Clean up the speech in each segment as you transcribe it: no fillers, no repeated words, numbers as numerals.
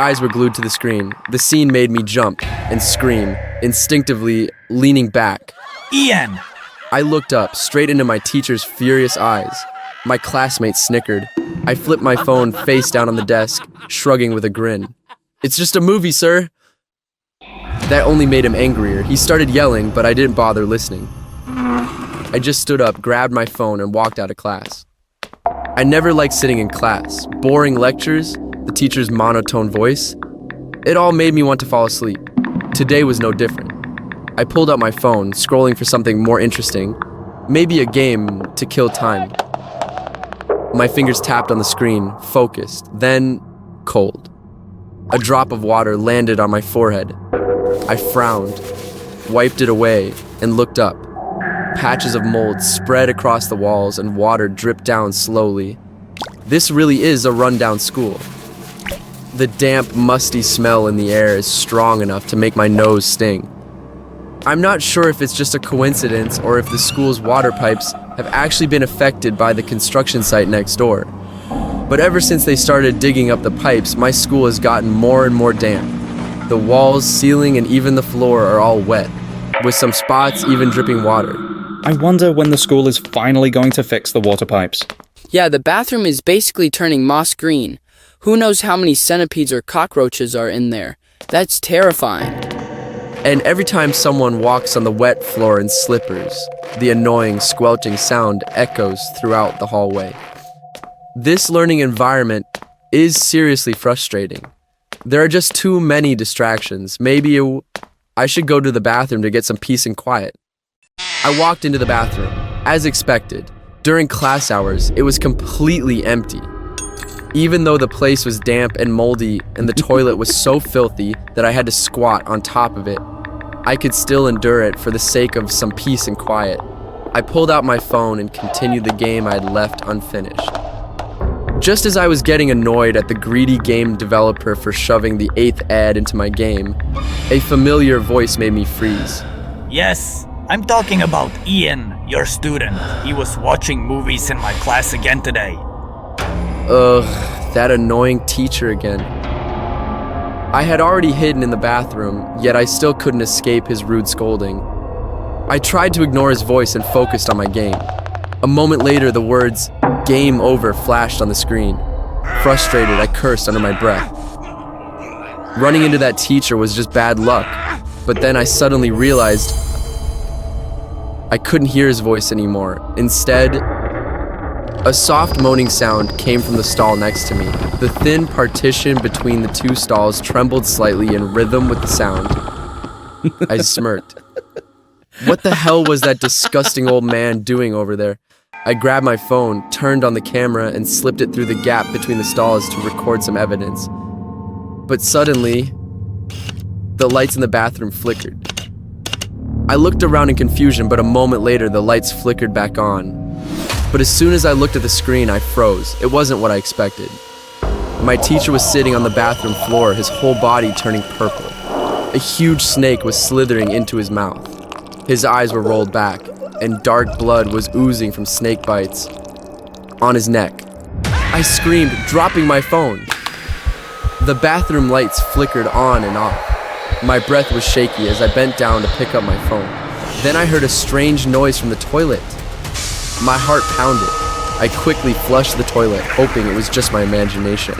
eyes were glued to the screen. The scene made me jump and scream, instinctively leaning back. Ian! I looked up, straight into my teacher's furious eyes. My classmates snickered. I flipped my phone face down on the desk, shrugging with a grin. "It's just a movie, sir." That only made him angrier. He started yelling, but I didn't bother listening. I just stood up, grabbed my phone, and walked out of class. I never liked sitting in class. Boring lectures, the teacher's monotone voice. It all made me want to fall asleep. Today was no different. I pulled out my phone, scrolling for something more interesting. Maybe a game to kill time. My fingers tapped on the screen, focused, then cold. A drop of water landed on my forehead. I frowned, wiped it away, and looked up. Patches of mold spread across the walls and water dripped down slowly. This really is a rundown school. The damp, musty smell in the air is strong enough to make my nose sting. I'm not sure if it's just a coincidence or if the school's water pipes have actually been affected by the construction site next door. But ever since they started digging up the pipes, my school has gotten more and more damp. The walls, ceiling, and even the floor are all wet, with some spots even dripping water. I wonder when the school is finally going to fix the water pipes. Yeah, the bathroom is basically turning moss green. Who knows how many centipedes or cockroaches are in there? That's terrifying. And every time someone walks on the wet floor in slippers, the annoying squelching sound echoes throughout the hallway. This learning environment is seriously frustrating. There are just too many distractions. Maybe I should go to the bathroom to get some peace and quiet. I walked into the bathroom. As expected, during class hours, it was completely empty. Even though the place was damp and moldy and the toilet was so filthy that I had to squat on top of it, I could still endure it for the sake of some peace and quiet. I pulled out my phone and continued the game I had left unfinished. Just as I was getting annoyed at the greedy game developer for shoving the 8th ad into my game, a familiar voice made me freeze. Yes, I'm talking about Ian, your student. He was watching movies in my class again today. Ugh, that annoying teacher again. I had already hidden in the bathroom, yet I still couldn't escape his rude scolding. I tried to ignore his voice and focused on my game. A moment later, the words, "Game over," flashed on the screen. Frustrated, I cursed under my breath. Running into that teacher was just bad luck, but then I suddenly realized I couldn't hear his voice anymore. Instead, a soft moaning sound came from the stall next to me. The thin partition between the two stalls trembled slightly in rhythm with the sound. I smirked. What the hell was that disgusting old man doing over there? I grabbed my phone, turned on the camera, and slipped it through the gap between the stalls to record some evidence. But suddenly, the lights in the bathroom flickered. I looked around in confusion, but a moment later, the lights flickered back on. But as soon as I looked at the screen, I froze. It wasn't what I expected. My teacher was sitting on the bathroom floor, his whole body turning purple. A huge snake was slithering into his mouth. His eyes were rolled back, and dark blood was oozing from snake bites on his neck. I screamed, dropping my phone. The bathroom lights flickered on and off. My breath was shaky as I bent down to pick up my phone. Then I heard a strange noise from the toilet. My heart pounded. I quickly flushed the toilet, hoping it was just my imagination.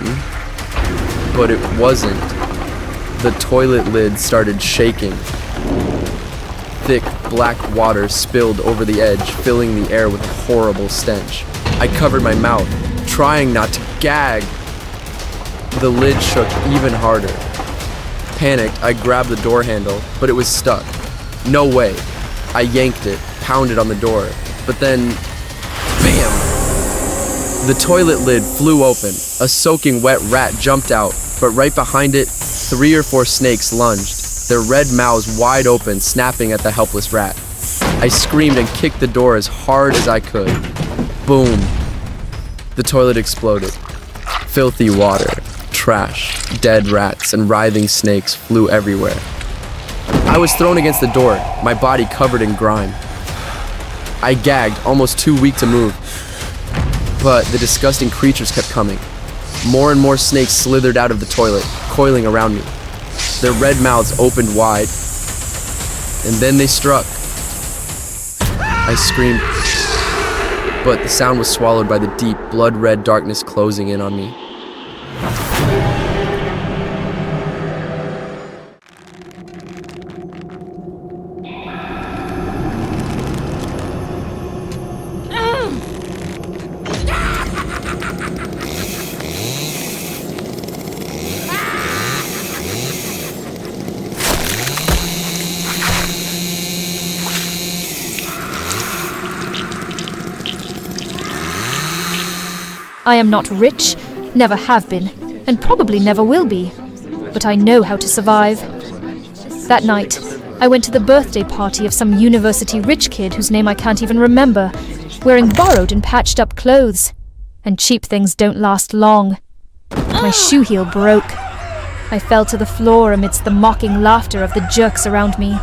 But it wasn't. The toilet lid started shaking. Thick, black water spilled over the edge, filling the air with a horrible stench. I covered my mouth, trying not to gag. The lid shook even harder. Panicked, I grabbed the door handle, but it was stuck. No way. I yanked it, pounded on the door, but then, bam! The toilet lid flew open. A soaking wet rat jumped out, but right behind it, 3 or 4 snakes lunged, their red mouths wide open, snapping at the helpless rat. I screamed and kicked the door as hard as I could. Boom. The toilet exploded. Filthy water, trash, dead rats, and writhing snakes flew everywhere. I was thrown against the door, my body covered in grime. I gagged, almost too weak to move. But the disgusting creatures kept coming. More and more snakes slithered out of the toilet, coiling around me. Their red mouths opened wide, and then they struck. I screamed, but the sound was swallowed by the deep, blood-red darkness closing in on me. I am not rich, never have been, and probably never will be, but I know how to survive. That night, I went to the birthday party of some university rich kid whose name I can't even remember, wearing borrowed and patched up clothes. And cheap things don't last long. My shoe heel broke. I fell to the floor amidst the mocking laughter of the jerks around me.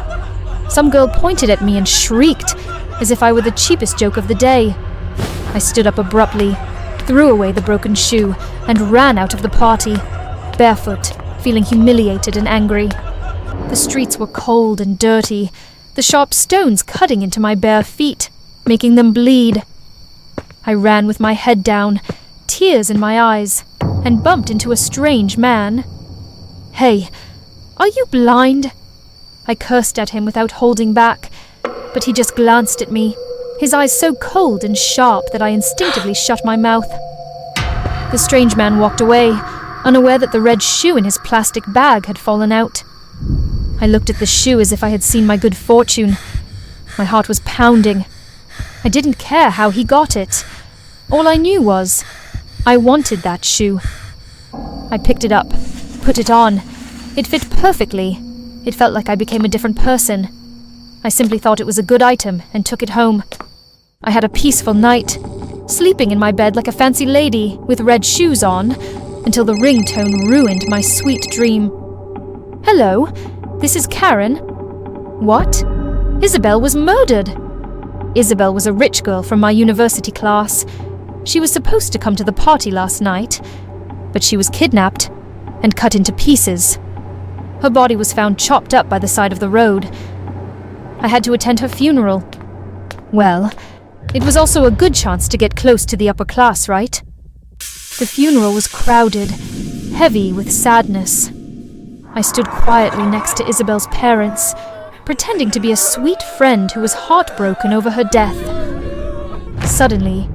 Some girl pointed at me and shrieked, as if I were the cheapest joke of the day. I stood up abruptly, threw away the broken shoe, and ran out of the party, barefoot, feeling humiliated and angry. The streets were cold and dirty, the sharp stones cutting into my bare feet, making them bleed. I ran with my head down, tears in my eyes, and bumped into a strange man. "Hey, are you blind?" I cursed at him without holding back, but he just glanced at me, his eyes so cold and sharp that I instinctively shut my mouth. The strange man walked away, unaware that the red shoe in his plastic bag had fallen out. I looked at the shoe as if I had seen my good fortune. My heart was pounding. I didn't care how he got it. All I knew was, I wanted that shoe. I picked it up, put it on. It fit perfectly. It felt like I became a different person. I simply thought it was a good item and took it home. I had a peaceful night, sleeping in my bed like a fancy lady with red shoes on, until the ringtone ruined my sweet dream. "Hello, this is Karen." "What? Isabel was murdered." Isabel was a rich girl from my university class. She was supposed to come to the party last night, but she was kidnapped and cut into pieces. Her body was found chopped up by the side of the road. I had to attend her funeral. Well, it was also a good chance to get close to the upper class, right? The funeral was crowded, heavy with sadness. I stood quietly next to Isabel's parents, pretending to be a sweet friend who was heartbroken over her death. Suddenly,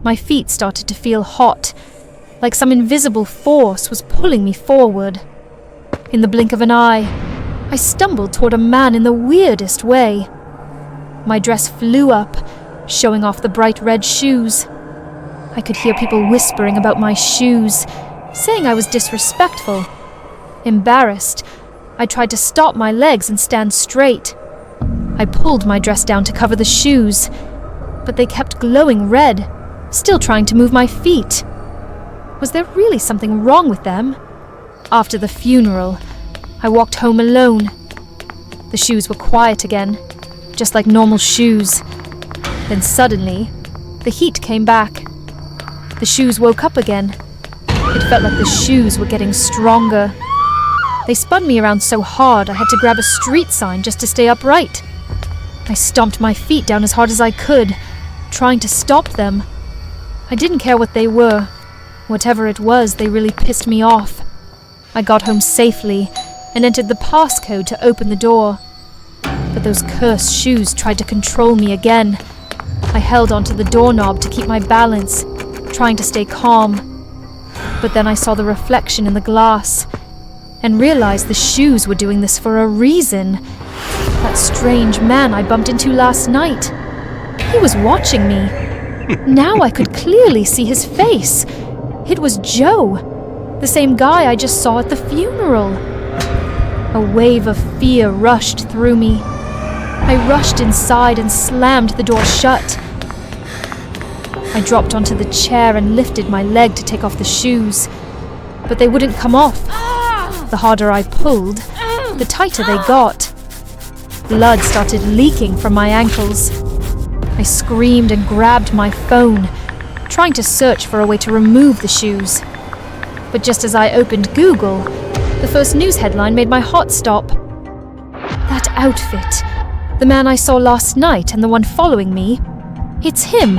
my feet started to feel hot, like some invisible force was pulling me forward. In the blink of an eye, I stumbled toward a man in the weirdest way. My dress flew up, showing off the bright red shoes. I could hear people whispering about my shoes, saying I was disrespectful. Embarrassed, I tried to stop my legs and stand straight. I pulled my dress down to cover the shoes, but they kept glowing red, still trying to move my feet. Was there really something wrong with them? After the funeral, I walked home alone. The shoes were quiet again, just like normal shoes. Then suddenly, the heat came back. The shoes woke up again. It felt like the shoes were getting stronger. They spun me around so hard I had to grab a street sign just to stay upright. I stomped my feet down as hard as I could, trying to stop them. I didn't care what they were. Whatever it was, they really pissed me off. I got home safely and entered the passcode to open the door. But those cursed shoes tried to control me again. I held onto the doorknob to keep my balance, trying to stay calm. But then I saw the reflection in the glass and realized the shoes were doing this for a reason. That strange man I bumped into last night. He was watching me. Now I could clearly see his face. It was Joe, the same guy I just saw at the funeral. A wave of fear rushed through me. I rushed inside and slammed the door shut. I dropped onto the chair and lifted my leg to take off the shoes, but they wouldn't come off. The harder I pulled, the tighter they got. Blood started leaking from my ankles. I screamed and grabbed my phone, trying to search for a way to remove the shoes. But just as I opened Google, The first news headline made my heart stop. That outfit. The man I saw last night and the one following me. It's him.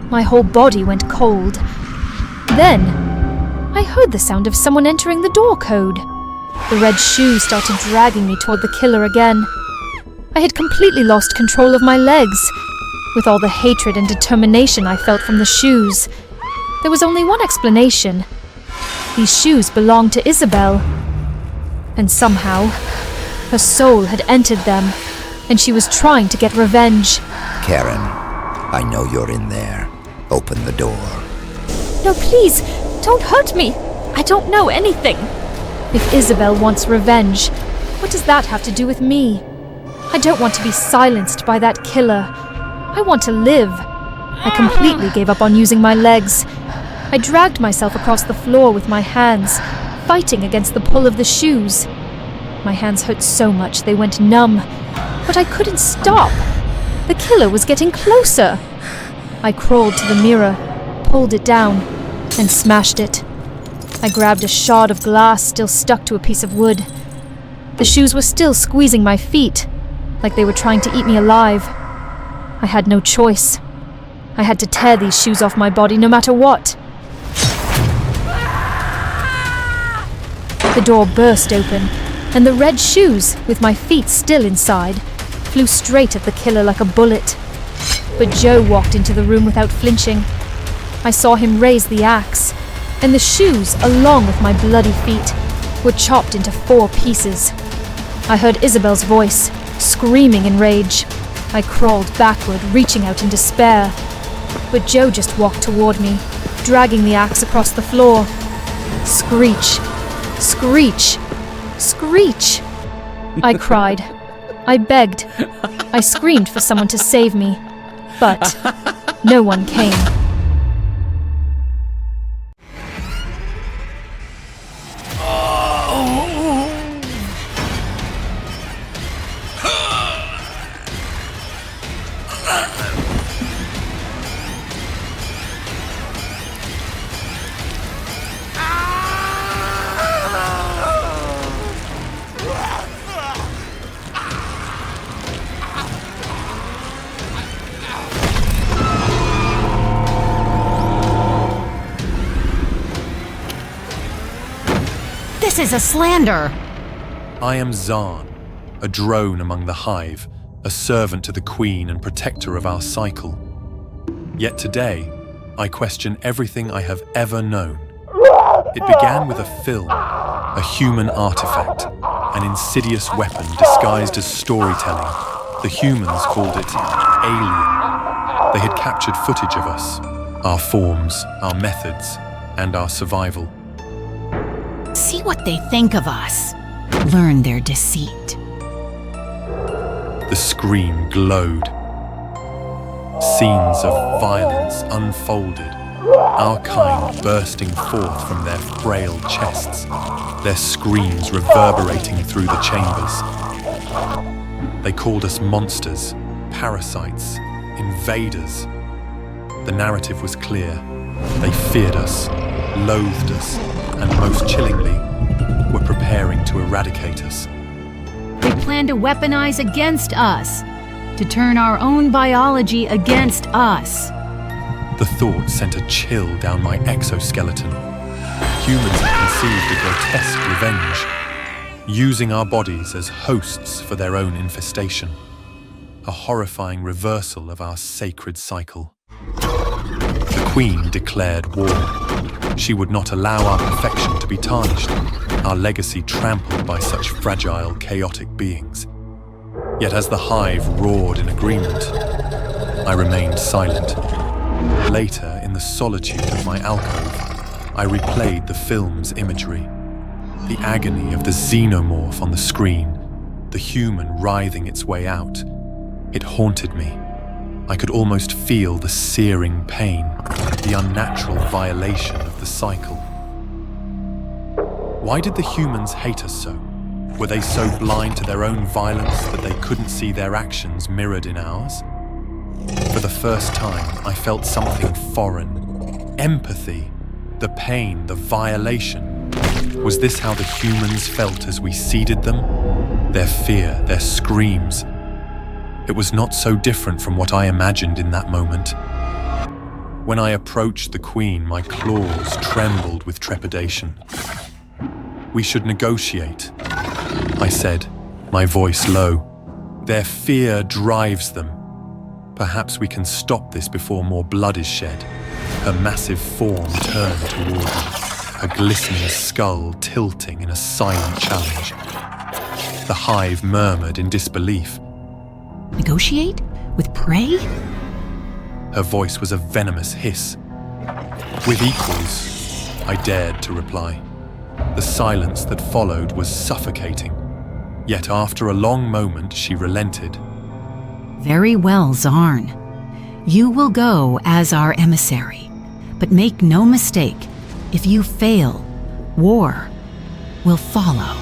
My whole body went cold. Then, I heard the sound of someone entering the door code. The red shoes started dragging me toward the killer again. I had completely lost control of my legs. With all the hatred and determination I felt from the shoes, there was only one explanation. These shoes belonged to Isabel. And somehow, her soul had entered them, and she was trying to get revenge. Karen, I know you're in there. Open the door. No, please, don't hurt me. I don't know anything. If Isabel wants revenge, what does that have to do with me? I don't want to be silenced by that killer. I want to live. I completely gave up on using my legs. I dragged myself across the floor with my hands, fighting against the pull of the shoes. My hands hurt so much they went numb, but I couldn't stop. The killer was getting closer. I crawled to the mirror, pulled it down, and smashed it. I grabbed a shard of glass still stuck to a piece of wood. The shoes were still squeezing my feet, like they were trying to eat me alive. I had no choice. I had to tear these shoes off my body no matter what. The door burst open, and the red shoes, with my feet still inside, flew straight at the killer like a bullet. But Joe walked into the room without flinching. I saw him raise the axe, and the shoes, along with my bloody feet, were chopped into 4 pieces. I heard Isabel's voice, screaming in rage. I crawled backward, reaching out in despair. But Joe just walked toward me, dragging the axe across the floor. Screech! Screech! Screech! I cried. I begged. I screamed for someone to save me. But no one came. This is a slander! I am Zahn, a drone among the hive, a servant to the queen and protector of our cycle. Yet today, I question everything I have ever known. It began with a film, a human artifact, an insidious weapon disguised as storytelling. The humans called it alien. They had captured footage of us, our forms, our methods, and our survival. See what they think of us. Learn their deceit. The screen glowed. Scenes of violence unfolded, our kind bursting forth from their frail chests, their screams reverberating through the chambers. They called us monsters, parasites, invaders. The narrative was clear. They feared us, loathed us, and most chillingly, were preparing to eradicate us. They plan to weaponize against us, to turn our own biology against us. The thought sent a chill down my exoskeleton. Humans had conceived a grotesque revenge, using our bodies as hosts for their own infestation. A horrifying reversal of our sacred cycle. The Queen declared war. She would not allow our perfection to be tarnished, our legacy trampled by such fragile, chaotic beings. Yet as the hive roared in agreement, I remained silent. Later, in the solitude of my alcove, I replayed the film's imagery. The agony of the xenomorph on the screen, the human writhing its way out. It haunted me. I could almost feel the searing pain, the unnatural violation of the cycle. Why did the humans hate us so? Were they so blind to their own violence that they couldn't see their actions mirrored in ours? For the first time, I felt something foreign. Empathy. The pain, the violation, Was this how the humans felt as we seeded them? Their fear, their screams. It was not so different from what I imagined in that moment. When I approached the Queen, my claws trembled with trepidation. "We should negotiate," I said, my voice low. "Their fear drives them. Perhaps we can stop this before more blood is shed." Her massive form turned toward me, her glistening skull tilting in a silent challenge. The hive murmured in disbelief. Negotiate? With prey? Her voice was a venomous hiss. "With equals," I dared to reply. The silence that followed was suffocating. Yet after a long moment, she relented. Very well, Zarn. You will go as our emissary. But make no mistake, if you fail, war will follow.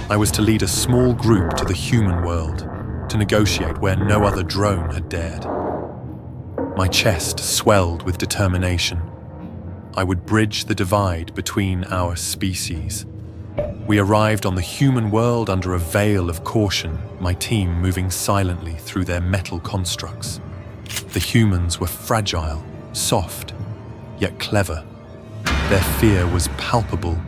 I was to lead a small group to the human world, to negotiate where no other drone had dared. My chest swelled with determination. I would bridge the divide between our species. We arrived on the human world under a veil of caution, my team moving silently through their metal constructs. The humans were fragile, soft, yet clever. Their fear was palpable,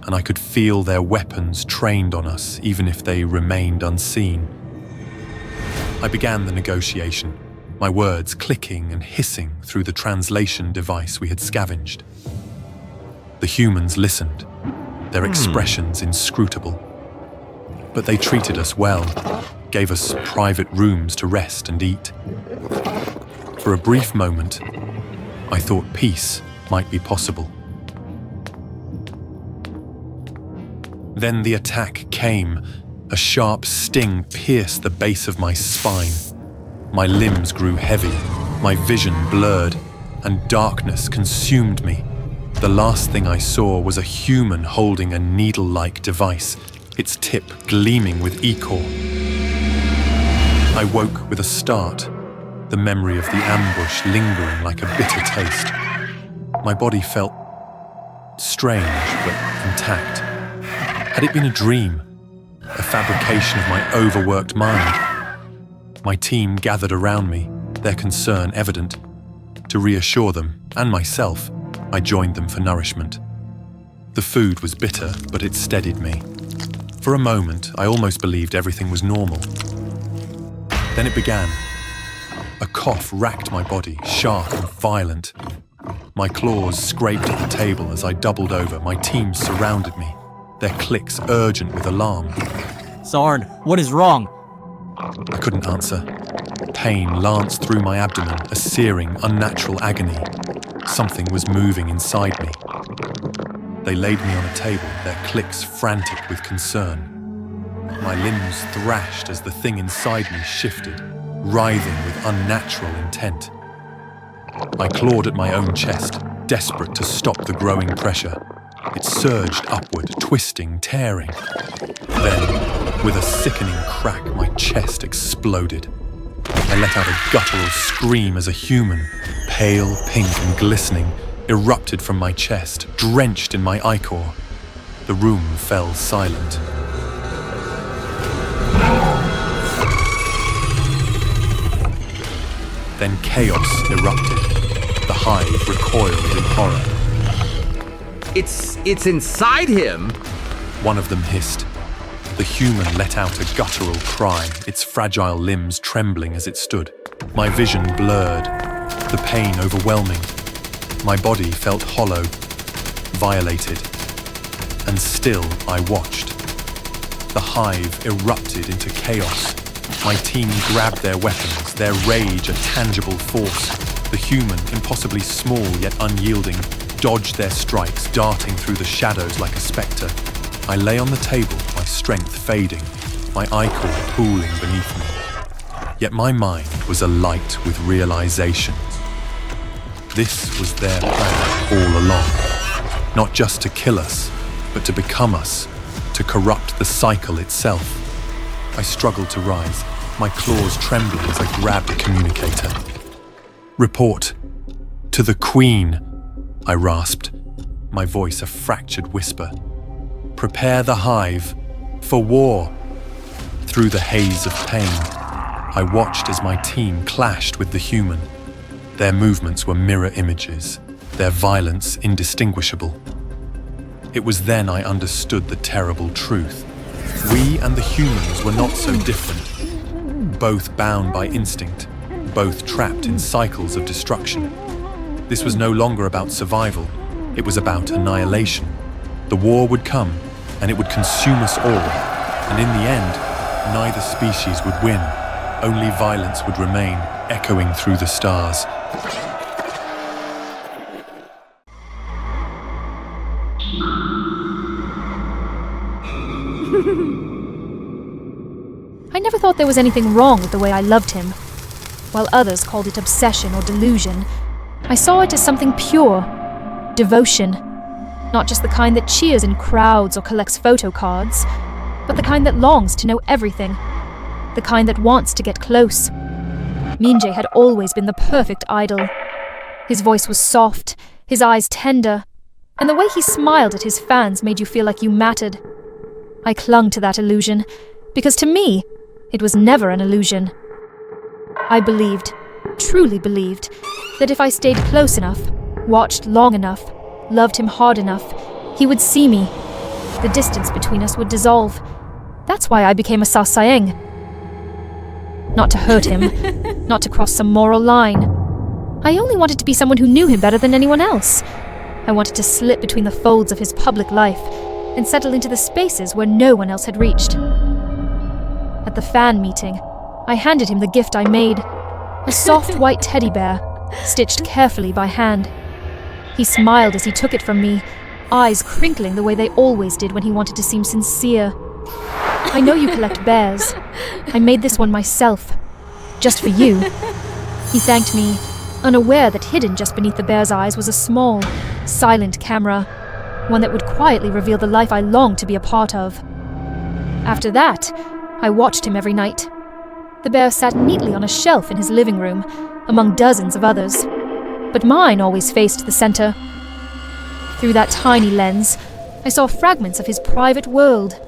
and I could feel their weapons trained on us even if they remained unseen. I began the negotiation, my words clicking and hissing through the translation device we had scavenged. The humans listened, their expressions inscrutable. But they treated us well, gave us private rooms to rest and eat. For a brief moment, I thought peace might be possible. Then the attack came. A sharp sting pierced the base of my spine. My limbs grew heavy, my vision blurred, and darkness consumed me. The last thing I saw was a human holding a needle-like device, its tip gleaming with ichor. I woke with a start, the memory of the ambush lingering like a bitter taste. My body felt strange but intact. Had it been a dream? A fabrication of my overworked mind? My team gathered around me, their concern evident. To reassure them, and myself, I joined them for nourishment. The food was bitter, but it steadied me. For a moment, I almost believed everything was normal. Then it began. A cough racked my body, sharp and violent. My claws scraped at the table as I doubled over. My team surrounded me, their clicks urgent with alarm. Zarn, what is wrong? I couldn't answer. Pain lanced through my abdomen, a searing, unnatural agony. Something was moving inside me. They laid me on a table, their clicks frantic with concern. My limbs thrashed as the thing inside me shifted, writhing with unnatural intent. I clawed at my own chest, desperate to stop the growing pressure. It surged upward, twisting, tearing. Then, with a sickening crack, my chest exploded. I let out a guttural scream as a human, pale, pink and glistening, erupted from my chest, drenched in my ichor. The room fell silent. Then chaos erupted. The hive recoiled in horror. It's inside him! One of them hissed. The human let out a guttural cry, its fragile limbs trembling as it stood. My vision blurred, the pain overwhelming. My body felt hollow, violated. And still I watched. The hive erupted into chaos. My team grabbed their weapons, their rage a tangible force. The human, impossibly small yet unyielding, dodged their strikes, darting through the shadows like a spectre. I lay on the table, my strength fading, my ichor pooling beneath me. Yet my mind was alight with realization. This was their plan all along. Not just to kill us, but to become us, to corrupt the cycle itself. I struggled to rise, my claws trembling as I grabbed a communicator. "Report. To the Queen," I rasped. my voice a fractured whisper. Prepare the hive for war. Through the haze of pain, I watched as my team clashed with the human. Their movements were mirror images, their violence indistinguishable. It was then I understood the terrible truth. We and the humans were not so different, both bound by instinct, both trapped in cycles of destruction. This was no longer about survival, it was about annihilation. The war would come, and it would consume us all, and in the end, neither species would win. Only violence would remain, echoing through the stars. I never thought there was anything wrong with the way I loved him. While others called it obsession or delusion, I saw it as something pure, devotion. Not just the kind that cheers in crowds or collects photo cards, but the kind that longs to know everything, the kind that wants to get close. Minjae had always been the perfect idol. His voice was soft, his eyes tender, and the way he smiled at his fans made you feel like you mattered. I clung to that illusion, because to me, it was never an illusion. I believed, truly believed, that if I stayed close enough, watched long enough, loved him hard enough, he would see me. The distance between us would dissolve. That's why I became a Sasaeng. Not to hurt him, not to cross some moral line. I only wanted to be someone who knew him better than anyone else. I wanted to slip between the folds of his public life and settle into the spaces where no one else had reached. At the fan meeting, I handed him the gift I made, a soft white teddy bear, stitched carefully by hand. He smiled as he took it from me, eyes crinkling the way they always did when he wanted to seem sincere. I know you collect bears. I made this one myself, just for you. He thanked me, unaware that hidden just beneath the bear's eyes was a small, silent camera, one that would quietly reveal the life I longed to be a part of. After that, I watched him every night. The bear sat neatly on a shelf in his living room, among dozens of others, but mine always faced the center. Through that tiny lens, I saw fragments of his private world.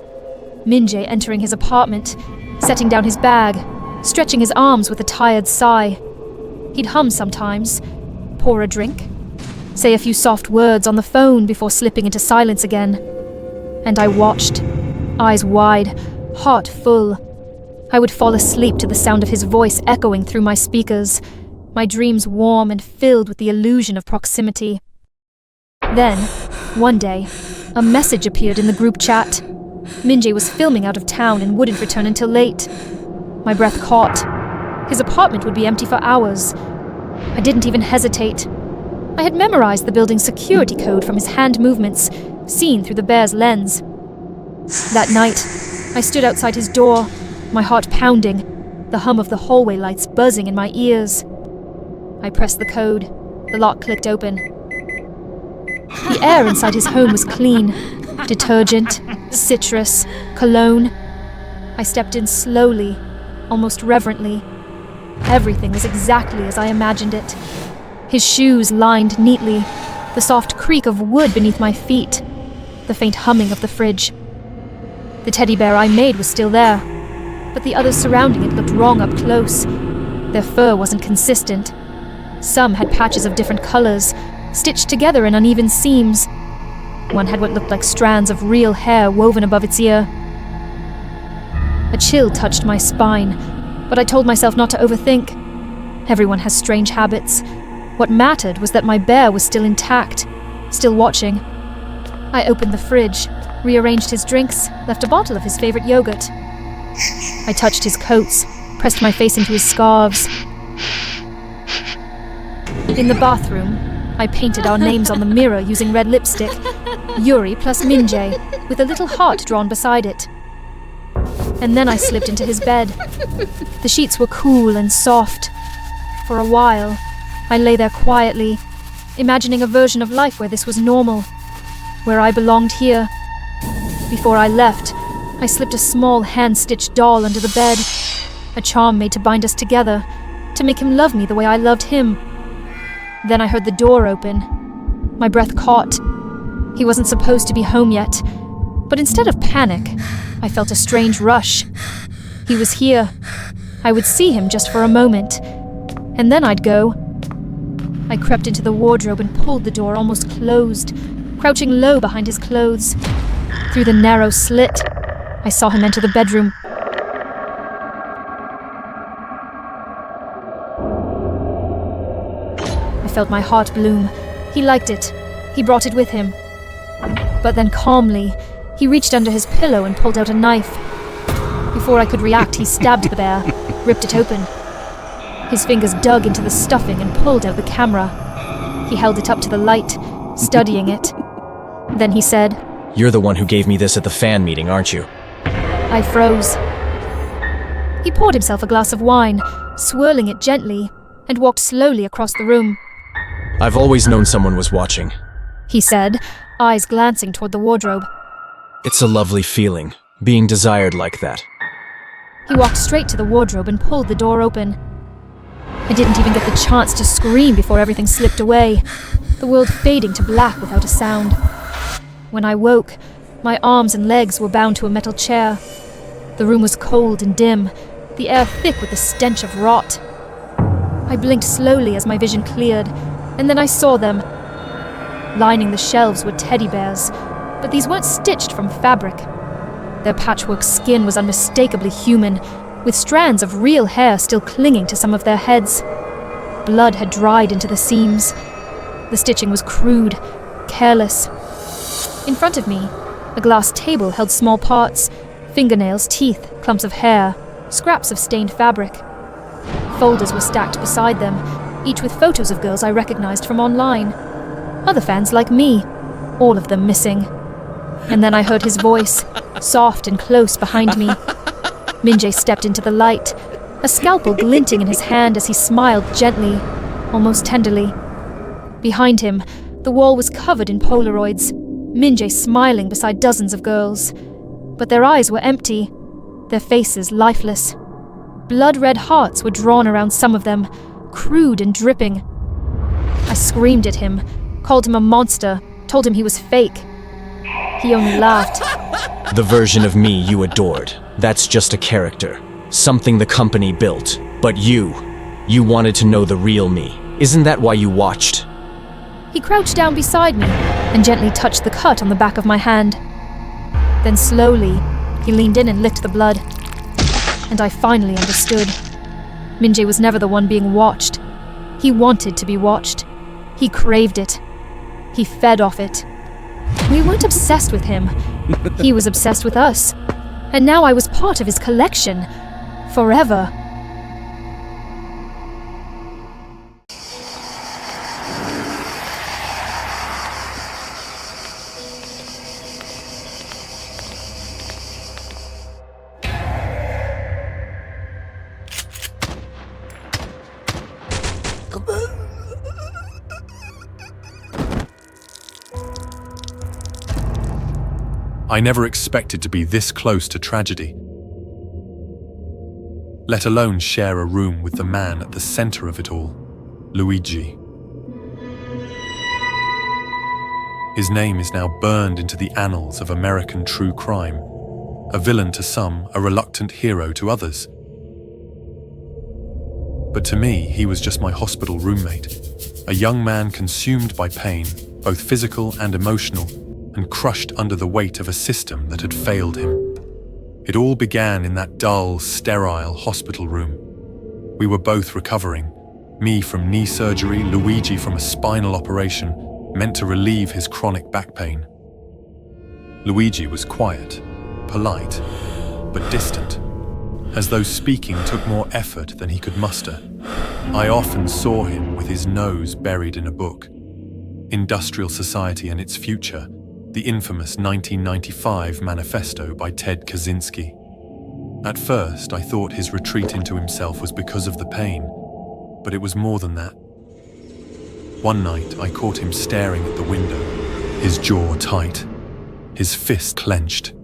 Minjae entering his apartment, setting down his bag, stretching his arms with a tired sigh. He'd hum sometimes, pour a drink, say a few soft words on the phone before slipping into silence again. And I watched, eyes wide, heart full. I would fall asleep to the sound of his voice echoing through my speakers, my dreams warm and filled with the illusion of proximity. Then, one day, a message appeared in the group chat. Minjae was filming out of town and wouldn't return until late. My breath caught. His apartment would be empty for hours. I didn't even hesitate. I had memorized the building's security code from his hand movements, seen through the bear's lens. That night, I stood outside his door, my heart pounding, the hum of the hallway lights buzzing in my ears. I pressed the code. The lock clicked open. The air inside his home was clean. Detergent, citrus, cologne. I stepped in slowly, almost reverently. Everything was exactly as I imagined it. His shoes lined neatly, the soft creak of wood beneath my feet, the faint humming of the fridge. The teddy bear I made was still there, but the others surrounding it looked wrong up close. Their fur wasn't consistent. Some had patches of different colors, stitched together in uneven seams. One had what looked like strands of real hair woven above its ear. A chill touched my spine, but I told myself not to overthink. Everyone has strange habits. What mattered was that my bear was still intact, still watching. I opened the fridge, rearranged his drinks, left a bottle of his favorite yogurt. I touched his coats, pressed my face into his scarves. In the bathroom, I painted our names on the mirror using red lipstick. Yuri plus Minjae, with a little heart drawn beside it. And then I slipped into his bed. The sheets were cool and soft. For a while, I lay there quietly, imagining a version of life where this was normal, where I belonged here. Before I left, I slipped a small hand-stitched doll under the bed, a charm made to bind us together, to make him love me the way I loved him. Then I heard the door open. My breath caught. He wasn't supposed to be home yet, but instead of panic, I felt a strange rush. He was here. I would see him just for a moment, and then I'd go. I crept into the wardrobe and pulled the door almost closed, crouching low behind his clothes. Through the narrow slit, I saw him enter the bedroom. I felt my heart bloom. He liked it. He brought it with him. But then calmly, he reached under his pillow and pulled out a knife. Before I could react, he stabbed the bear, ripped it open. His fingers dug into the stuffing and pulled out the camera. He held it up to the light, studying it. Then he said, "You're the one who gave me this at the fan meeting, aren't you?" I froze. He poured himself a glass of wine, swirling it gently, and walked slowly across the room. "I've always known someone was watching." He said, eyes glancing toward the wardrobe. "It's a lovely feeling, being desired like that." He walked straight to the wardrobe and pulled the door open. I didn't even get the chance to scream before everything slipped away, the world fading to black without a sound. When I woke, my arms and legs were bound to a metal chair. The room was cold and dim, the air thick with the stench of rot. I blinked slowly as my vision cleared, and then I saw them. Lining the shelves were teddy bears, but these weren't stitched from fabric. Their patchwork skin was unmistakably human, with strands of real hair still clinging to some of their heads. Blood had dried into the seams. The stitching was crude, careless. In front of me, a glass table held small parts, fingernails, teeth, clumps of hair, scraps of stained fabric. Folders were stacked beside them, each with photos of girls I recognized from online. Other fans like me, all of them missing. And then I heard his voice, soft and close behind me. Minjae stepped into the light, a scalpel glinting in his hand as he smiled gently, almost tenderly. Behind him, the wall was covered in Polaroids, Minjae smiling beside dozens of girls. But their eyes were empty, their faces lifeless. Blood-red hearts were drawn around some of them, crude and dripping. I screamed at him, called him a monster, told him he was fake. He only laughed. "The version of me you adored, that's just a character. Something the company built. But you wanted to know the real me. Isn't that why you watched?" He crouched down beside me and gently touched the cut on the back of my hand. Then slowly, he leaned in and licked the blood. And I finally understood. Minjae was never the one being watched. He wanted to be watched. He craved it. He fed off it. We weren't obsessed with him. He was obsessed with us. And now I was part of his collection. Forever. I never expected to be this close to tragedy, let alone share a room with the man at the center of it all, Luigi. His name is now burned into the annals of American true crime, a villain to some, a reluctant hero to others. But to me, he was just my hospital roommate, a young man consumed by pain, both physical and emotional, and crushed under the weight of a system that had failed him. It all began in that dull, sterile hospital room. We were both recovering, me from knee surgery, Luigi from a spinal operation meant to relieve his chronic back pain. Luigi was quiet, polite, but distant, as though speaking took more effort than he could muster. I often saw him with his nose buried in a book, Industrial Society and Its Future, the infamous 1995 manifesto by Ted Kaczynski. At first, I thought his retreat into himself was because of the pain, but it was more than that. One night, I caught him staring at the window, his jaw tight, his fist clenched.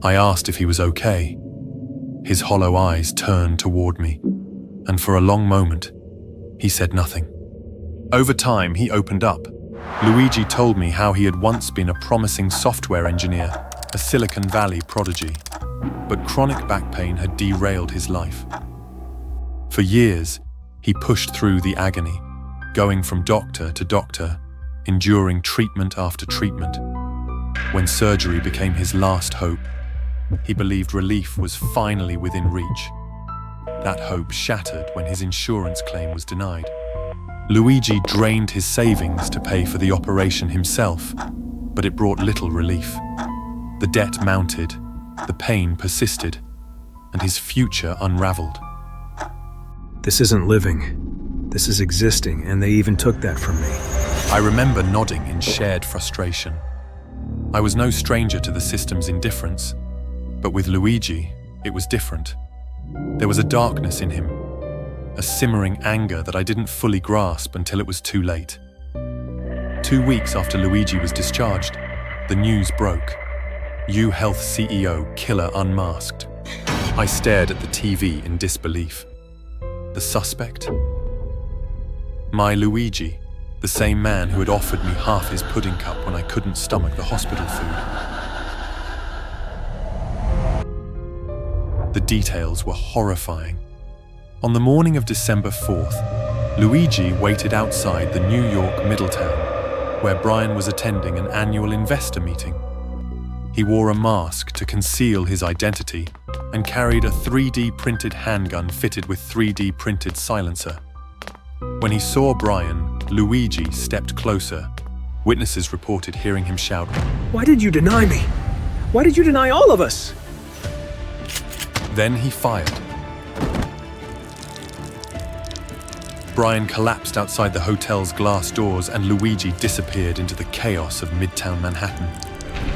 I asked if he was okay. His hollow eyes turned toward me, and for a long moment, he said nothing. Over time, he opened up, Luigi told me how he had once been a promising software engineer, a Silicon Valley prodigy, but chronic back pain had derailed his life. For years, he pushed through the agony, going from doctor to doctor, enduring treatment after treatment. When surgery became his last hope, he believed relief was finally within reach. That hope shattered when his insurance claim was denied. Luigi drained his savings to pay for the operation himself, but it brought little relief. The debt mounted, the pain persisted, and his future unraveled. This isn't living. This is existing, and they even took that from me. I remember nodding in shared frustration. I was no stranger to the system's indifference, but with Luigi, it was different. There was a darkness in him, a simmering anger that I didn't fully grasp until it was too late. 2 weeks after Luigi was discharged, the news broke. U-Health CEO killer unmasked. I stared at the TV in disbelief. The suspect? My Luigi, the same man who had offered me half his pudding cup when I couldn't stomach the hospital food. The details were horrifying. On the morning of December 4th, Luigi waited outside the New York Middletown, where Brian was attending an annual investor meeting. He wore a mask to conceal his identity and carried a 3D printed handgun fitted with 3D printed silencer. When he saw Brian, Luigi stepped closer. Witnesses reported hearing him shout, Why did you deny me? Why did you deny all of us? Then he fired. Brian collapsed outside the hotel's glass doors and Luigi disappeared into the chaos of Midtown Manhattan.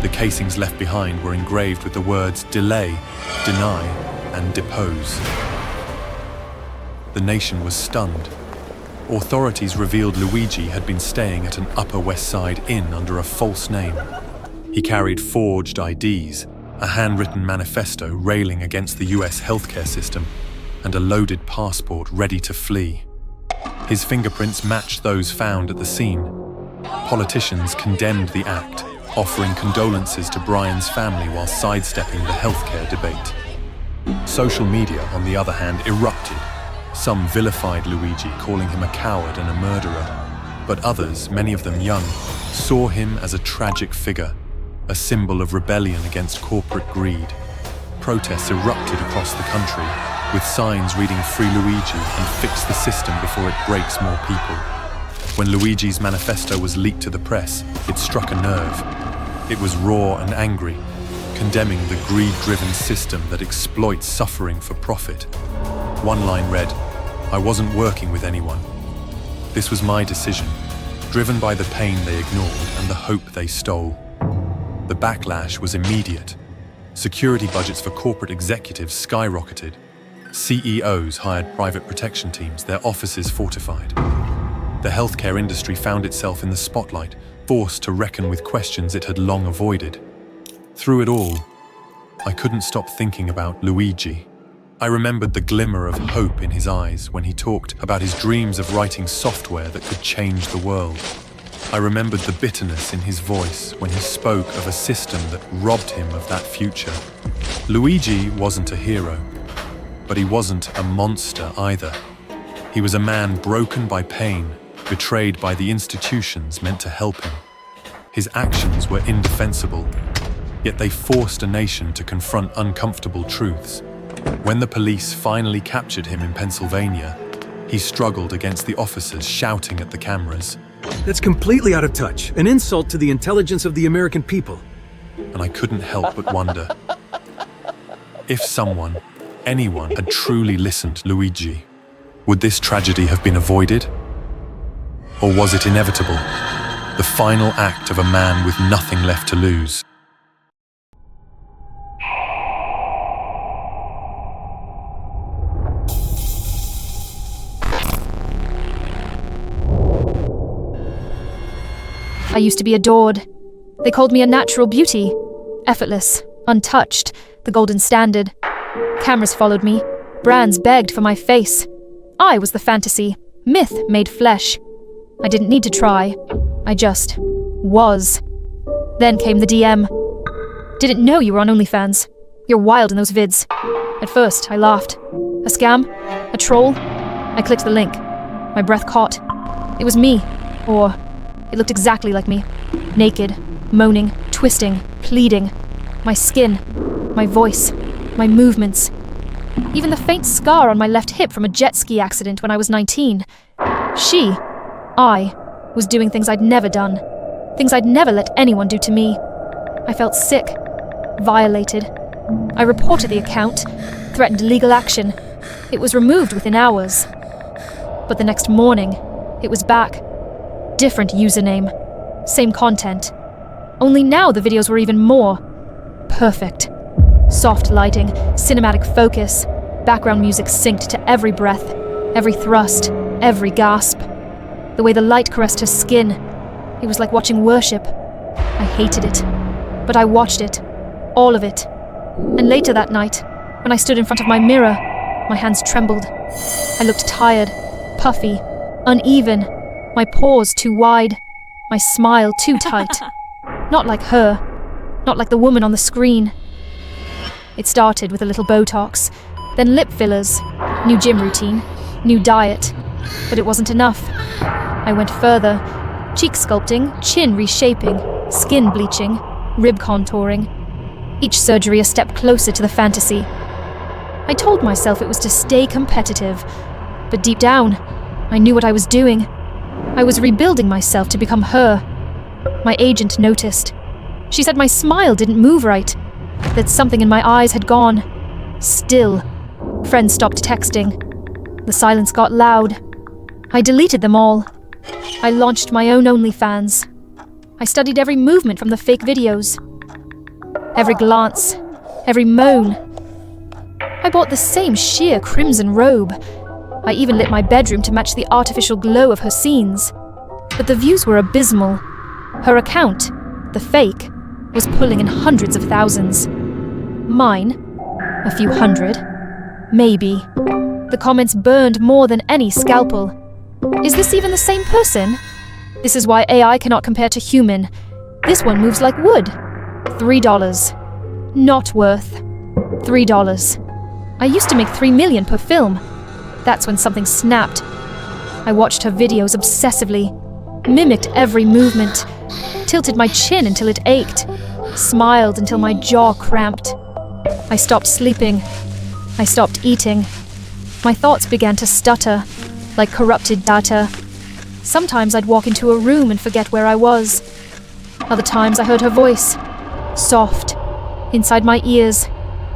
The casings left behind were engraved with the words delay, deny, and depose. The nation was stunned. Authorities revealed Luigi had been staying at an Upper West Side inn under a false name. He carried forged IDs, a handwritten manifesto railing against the US healthcare system, and a loaded passport ready to flee. His fingerprints matched those found at the scene. Politicians condemned the act, offering condolences to Brian's family while sidestepping the healthcare debate. Social media, on the other hand, erupted. Some vilified Luigi, calling him a coward and a murderer. But others, many of them young, saw him as a tragic figure, a symbol of rebellion against corporate greed. Protests erupted across the country, with signs reading Free Luigi and Fix the System before it breaks more people. When Luigi's manifesto was leaked to the press, it struck a nerve. It was raw and angry, condemning the greed-driven system that exploits suffering for profit. One line read, "I wasn't working with anyone. This was my decision, driven by the pain they ignored and the hope they stole." The backlash was immediate. Security budgets for corporate executives skyrocketed. CEOs hired private protection teams, their offices fortified. The healthcare industry found itself in the spotlight, forced to reckon with questions it had long avoided. Through it all, I couldn't stop thinking about Luigi. I remembered the glimmer of hope in his eyes when he talked about his dreams of writing software that could change the world. I remembered the bitterness in his voice when he spoke of a system that robbed him of that future. Luigi wasn't a hero, but he wasn't a monster either. He was a man broken by pain, betrayed by the institutions meant to help him. His actions were indefensible, yet they forced a nation to confront uncomfortable truths. When the police finally captured him in Pennsylvania, he struggled against the officers shouting at the cameras. That's completely out of touch, an insult to the intelligence of the American people. And I couldn't help but wonder, if someone, anyone, had truly listened to Luigi, would this tragedy have been avoided? Or was it inevitable, the final act of a man with nothing left to lose? I used to be adored. They called me a natural beauty. Effortless, untouched, the golden standard. Cameras followed me. Brands begged for my face. I was the fantasy, myth made flesh. I didn't need to try. I just was. Then came the DM. Didn't know you were on OnlyFans. You're wild in those vids. At first, I laughed. A scam? A troll? I clicked the link. My breath caught. It was me. Or, it looked exactly like me. Naked, moaning, twisting, pleading. My skin, my voice, my movements. Even the faint scar on my left hip from a jet ski accident when I was 19. I, was doing things I'd never done. Things I'd never let anyone do to me. I felt sick, violated. I reported the account, threatened legal action. It was removed within hours. But the next morning, it was back. Different username, same content. Only now the videos were even more perfect. Soft lighting, cinematic focus, background music synced to every breath, every thrust, every gasp. The way the light caressed her skin, it was like watching worship. I hated it, but I watched it, all of it. And later that night, when I stood in front of my mirror, my hands trembled. I looked tired, puffy, uneven, my pores too wide, my smile too tight. Not like her, not like the woman on the screen. It started with a little Botox, then lip fillers, new gym routine, new diet. But it wasn't enough. I went further. Cheek sculpting, chin reshaping, skin bleaching, rib contouring. Each surgery a step closer to the fantasy. I told myself it was to stay competitive, but deep down, I knew what I was doing. I was rebuilding myself to become her. My agent noticed. She said my smile didn't move right, that something in my eyes had gone. Still. Friends stopped texting. The silence got loud. I deleted them all. I launched my own OnlyFans. I studied every movement from the fake videos. Every glance, every moan. I bought the same sheer crimson robe. I even lit my bedroom to match the artificial glow of her scenes. But the views were abysmal. Her account, the fake, was pulling in hundreds of thousands. Mine, a few hundred. Maybe. The comments burned more than any scalpel. Is this even the same person? This is why AI cannot compare to human. This one moves like wood. $3. Not worth. $3. I used to make $3 million per film. That's when something snapped. I watched her videos obsessively, mimicked every movement, tilted my chin until it ached, smiled until my jaw cramped. I stopped sleeping. I stopped eating. My thoughts began to stutter, like corrupted data. Sometimes I'd walk into a room and forget where I was. Other times I heard her voice, soft, inside my ears,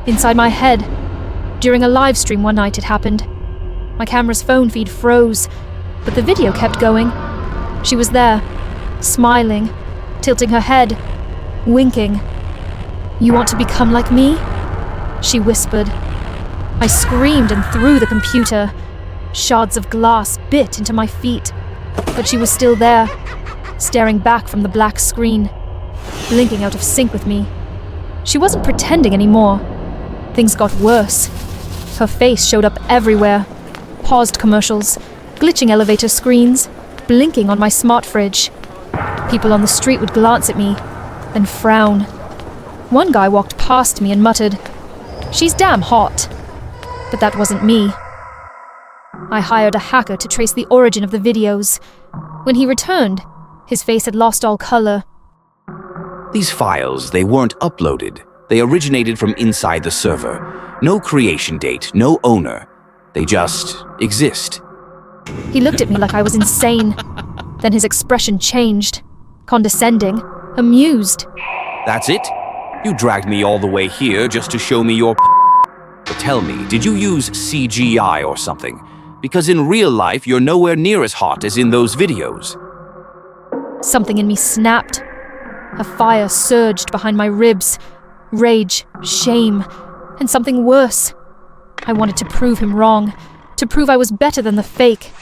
inside my head. During a live stream one night it happened. My camera's phone feed froze, but the video kept going. She was there, smiling, tilting her head, winking. "You want to become like me?" she whispered. I screamed and threw the computer. Shards of glass bit into my feet, but she was still there, staring back from the black screen, blinking out of sync with me. She wasn't pretending anymore. Things got worse. Her face showed up everywhere. Paused commercials, glitching elevator screens, blinking on my smart fridge. People on the street would glance at me, then frown. One guy walked past me and muttered, "She's damn hot." But that wasn't me. I hired a hacker to trace the origin of the videos. When he returned, his face had lost all color. These files, they weren't uploaded. They originated from inside the server. No creation date, no owner. They just exist. He looked at me like I was insane. Then his expression changed. Condescending, amused. That's it? You dragged me all the way here just to show me your But tell me, did you use CGI or something? Because in real life, you're nowhere near as hot as in those videos. Something in me snapped. A fire surged behind my ribs. Rage, shame, and something worse. I wanted to prove him wrong, to prove I was better than the fake.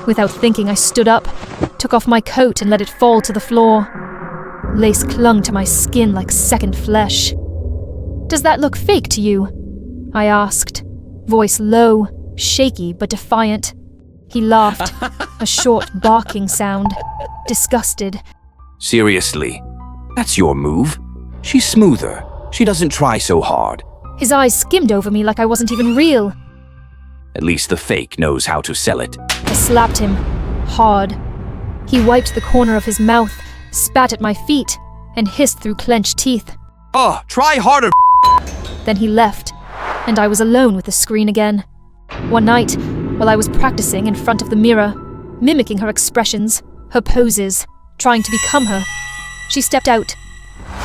Without thinking, I stood up, took off my coat and let it fall to the floor. Lace clung to my skin like second flesh. "Does that look fake to you?" I asked, voice low, shaky but defiant. He laughed, a short barking sound, disgusted. Seriously? That's your move? She's smoother. She doesn't try so hard. His eyes skimmed over me like I wasn't even real. At least the fake knows how to sell it. I slapped him, hard. He wiped the corner of his mouth, spat at my feet, and hissed through clenched teeth. Oh, try harder! Then he left, and I was alone with the screen again. One night, while I was practicing in front of the mirror, mimicking her expressions, her poses, trying to become her, she stepped out.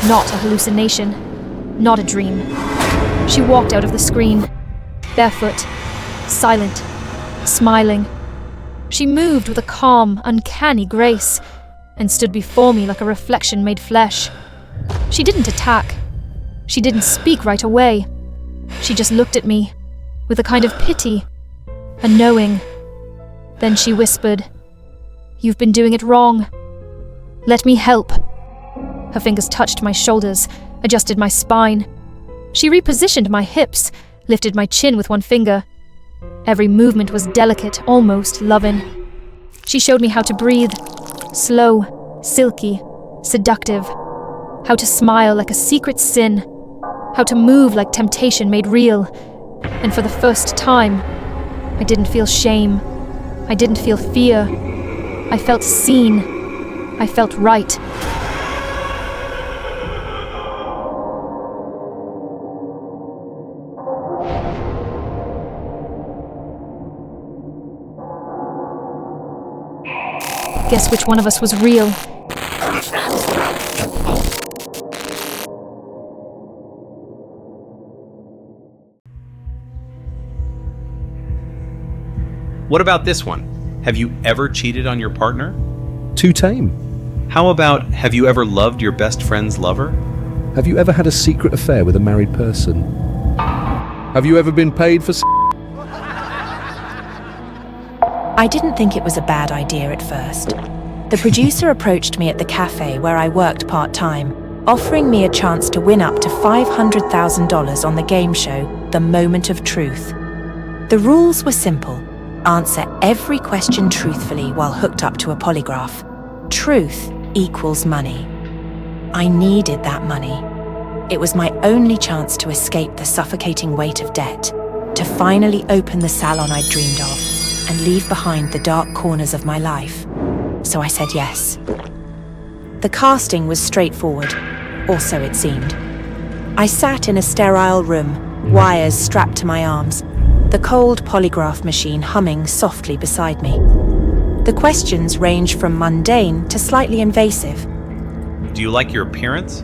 Not a hallucination, not a dream. She walked out of the screen, barefoot, silent, smiling. She moved with a calm, uncanny grace, and stood before me like a reflection made flesh. She didn't attack. She didn't speak right away. She just looked at me, with a kind of pity, a knowing. Then she whispered, "You've been doing it wrong. Let me help." Her fingers touched my shoulders, adjusted my spine. She repositioned my hips, lifted my chin with one finger. Every movement was delicate, almost loving. She showed me how to breathe, slow, silky, seductive. How to smile like a secret sin. How to move like temptation made real. And for the first time, I didn't feel shame. I didn't feel fear. I felt seen. I felt right. Guess which one of us was real? What about this one? Have you ever cheated on your partner? Too tame. How about, have you ever loved your best friend's lover? Have you ever had a secret affair with a married person? Have you ever been paid for I didn't think it was a bad idea at first. The producer approached me at the cafe where I worked part-time, offering me a chance to win up to $500,000 on the game show, The Moment of Truth. The rules were simple. Answer every question truthfully while hooked up to a polygraph. Truth equals money. I needed that money. It was my only chance to escape the suffocating weight of debt, to finally open the salon I'd dreamed of, and leave behind the dark corners of my life. So I said yes. The casting was straightforward, or so it seemed. I sat in a sterile room, wires strapped to my arms, the cold polygraph machine humming softly beside me. The questions ranged from mundane to slightly invasive. Do you like your appearance?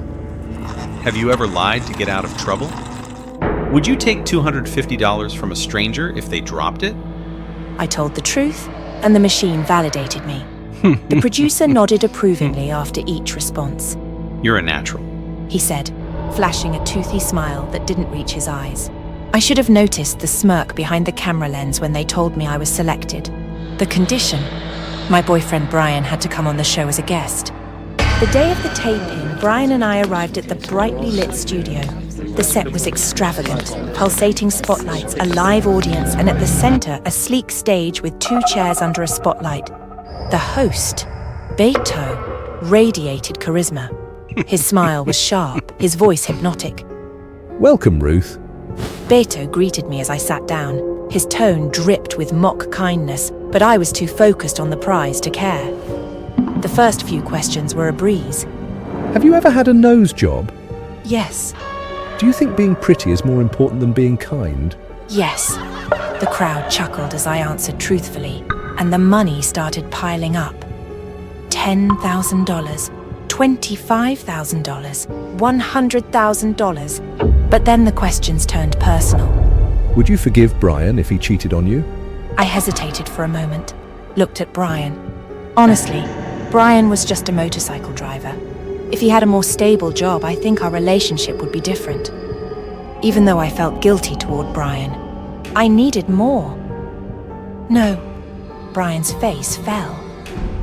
Have you ever lied to get out of trouble? Would you take $250 from a stranger if they dropped it? I told the truth, and the machine validated me. The producer nodded approvingly after each response. You're a natural, he said, flashing a toothy smile that didn't reach his eyes. I should have noticed the smirk behind the camera lens when they told me I was selected. The condition: my boyfriend Brian had to come on the show as a guest. The day of the taping, Brian and I arrived at the brightly lit studio. The set was extravagant, pulsating spotlights, a live audience, and at the center, a sleek stage with 2 chairs under a spotlight. The host, Beto, radiated charisma. His smile was sharp, his voice hypnotic. Welcome, Ruth. Beto greeted me as I sat down. His tone dripped with mock kindness, but I was too focused on the prize to care. The first few questions were a breeze. Have you ever had a nose job? Yes. Do you think being pretty is more important than being kind? Yes. The crowd chuckled as I answered truthfully, and the money started piling up. $10,000, $25,000, $100,000. But then the questions turned personal. Would you forgive Brian if he cheated on you? I hesitated for a moment, looked at Brian. Honestly, Brian was just a motorcycle driver. If he had a more stable job, I think our relationship would be different. Even though I felt guilty toward Brian, I needed more. No. Brian's face fell.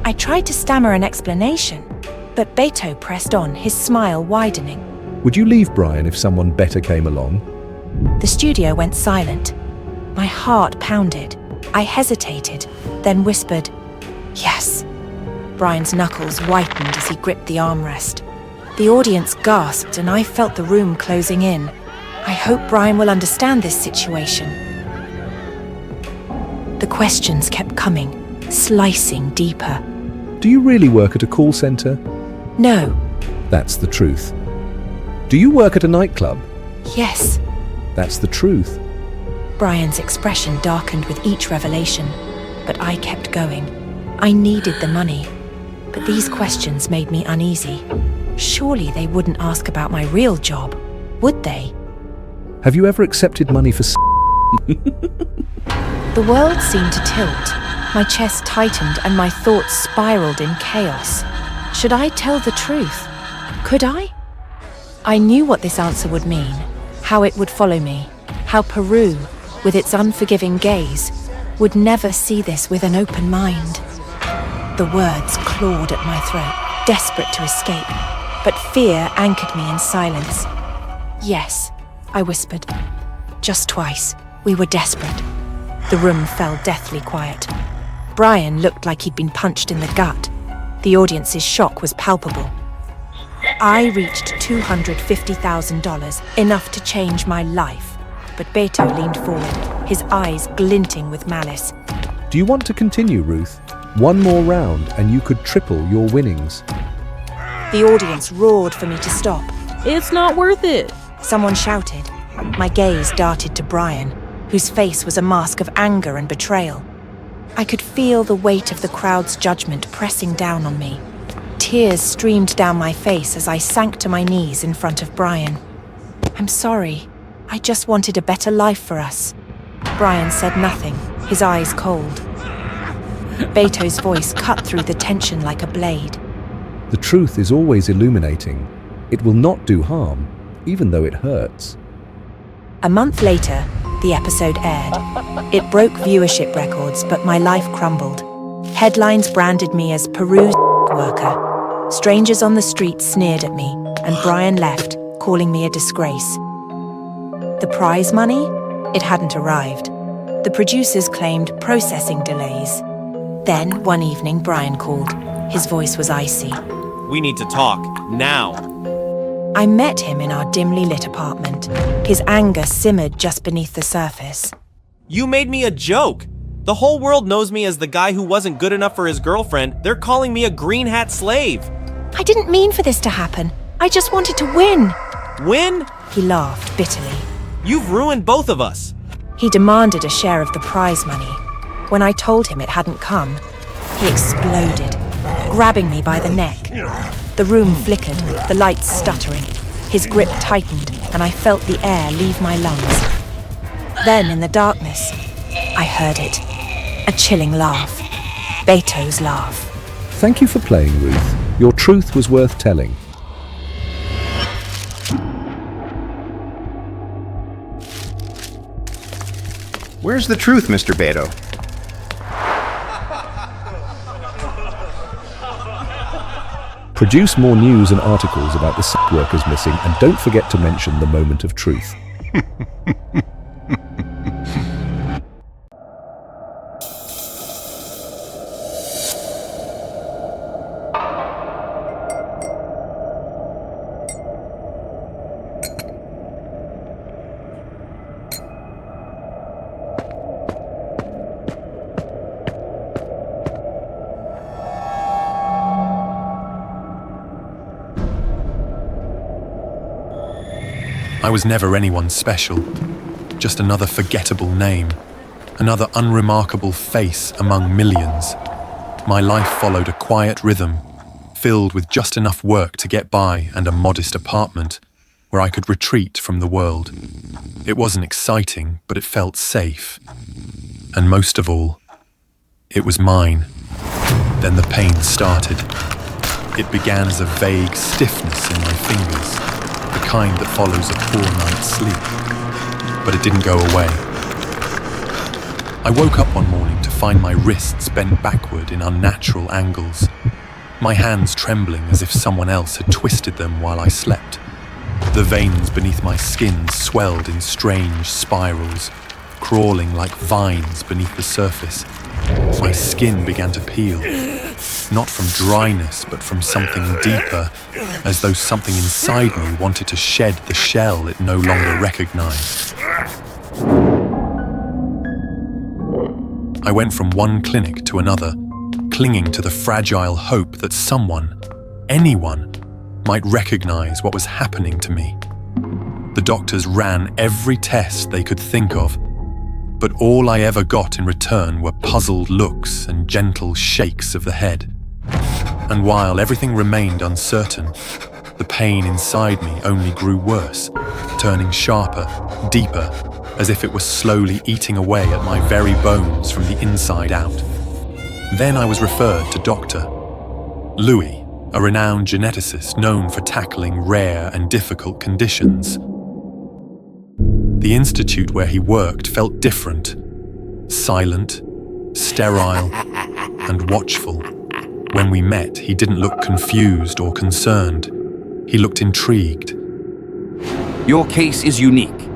I tried to stammer an explanation, but Beto pressed on, his smile widening. Would you leave Brian if someone better came along? The studio went silent. My heart pounded. I hesitated. then whispered, "Yes." Brian's knuckles whitened as he gripped the armrest. The audience gasped and I felt the room closing in. I hope Brian will understand this situation. The questions kept coming, slicing deeper. Do you really work at a call center? No. That's the truth. Do you work at a nightclub? Yes. That's the truth. Brian's expression darkened with each revelation, but I kept going. I needed the money, but these questions made me uneasy. Surely they wouldn't ask about my real job, would they? Have you ever accepted money for The world seemed to tilt. My chest tightened and my thoughts spiraled in chaos. Should I tell the truth? Could I? I knew what this answer would mean, how it would follow me, how Peru, with its unforgiving gaze, would never see this with an open mind. The words clawed at my throat, desperate to escape, but fear anchored me in silence. "Yes," I whispered. Just twice. We were desperate. The room fell deathly quiet. Brian looked like he'd been punched in the gut. The audience's shock was palpable. I reached $250,000, enough to change my life. But Beto leaned forward, his eyes glinting with malice. Do you want to continue, Ruth? One more round and you could triple your winnings. The audience roared for me to stop. "It's not worth it," someone shouted. My gaze darted to Brian, whose face was a mask of anger and betrayal. I could feel the weight of the crowd's judgment pressing down on me. Tears streamed down my face as I sank to my knees in front of Brian. "I'm sorry. I just wanted a better life for us." Brian said nothing, his eyes cold. Beto's voice cut through the tension like a blade. The truth is always illuminating. It will not do harm, even though it hurts. A month later, the episode aired. It broke viewership records, but my life crumbled. Headlines branded me as Peru's worker. Strangers on the street sneered at me, and Brian left, calling me a disgrace. The prize money? It hadn't arrived. The producers claimed processing delays. Then, one evening, Brian called. His voice was icy. "We need to talk, now." I met him in our dimly lit apartment. His anger simmered just beneath the surface. "You made me a joke. The whole world knows me as the guy who wasn't good enough for his girlfriend. They're calling me a green hat slave." "I didn't mean for this to happen. I just wanted to win." "Win?" He laughed bitterly. "You've ruined both of us." He demanded a share of the prize money. When I told him it hadn't come, he exploded, grabbing me by the neck. The room flickered, the lights stuttering. His grip tightened, and I felt the air leave my lungs. Then, in the darkness, I heard it. A chilling laugh. Beto's laugh. Thank you for playing, Ruth. Your truth was worth telling. Where's the truth, Mr. Beto? Produce more news and articles about the sex workers missing, and don't forget to mention the moment of truth. I was never anyone special, just another forgettable name, another unremarkable face among millions. My life followed a quiet rhythm, filled with just enough work to get by and a modest apartment where I could retreat from the world. It wasn't exciting, but it felt safe. And most of all, it was mine. Then the pain started. It began as a vague stiffness in my fingers, the kind that follows a poor night's sleep. But it didn't go away. I woke up one morning to find my wrists bent backward in unnatural angles, my hands trembling as if someone else had twisted them while I slept. The veins beneath my skin swelled in strange spirals, crawling like vines beneath the surface. My skin began to peel, not from dryness, but from something deeper, as though something inside me wanted to shed the shell it no longer recognized. I went from one clinic to another, clinging to the fragile hope that someone, anyone, might recognize what was happening to me. The doctors ran every test they could think of, but all I ever got in return were puzzled looks and gentle shakes of the head. And while everything remained uncertain, the pain inside me only grew worse, turning sharper, deeper, as if it was slowly eating away at my very bones from the inside out. Then I was referred to Dr. Louis, a renowned geneticist known for tackling rare and difficult conditions. The institute where he worked felt different, silent, sterile, and watchful. When we met, he didn't look confused or concerned. He looked intrigued. Your case is unique,